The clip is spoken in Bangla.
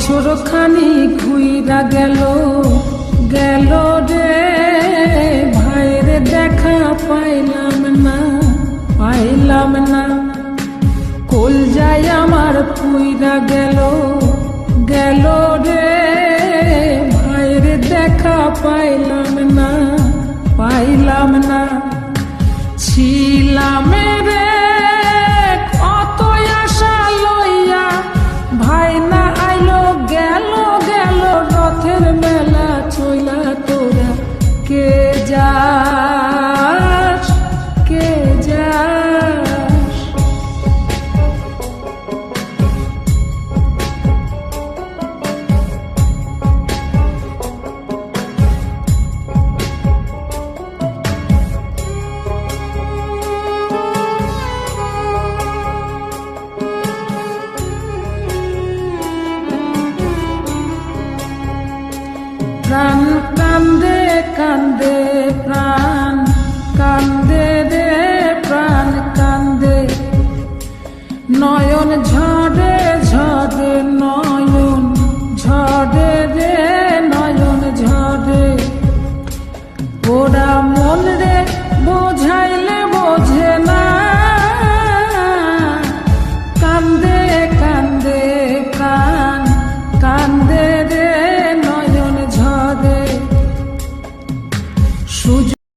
বছর খানি ঘুইরা গেল গেল রে ভাইরে দেখা পাইলাম না কল যায় আমার পুইরা গেল গেল রে ভাইরে দেখা পাইলাম না ছিলাম রে কত আশা লইয়া ভাই না আইলো গেল গেল রথের মেলা চইলা তোরা কে যাস প্রাণ কান্দে কান্দে প্রাণ কান্দে রে প্রাণ কান্দে নয়ন ঝরে ঝরে নয়ন ঝরে রে নয়ন ঝরে ওরা মন রে বোঝাইলে বোঝে না কান্দে কান্দে প্রাণ কান্দে রে নয়ন ঝরে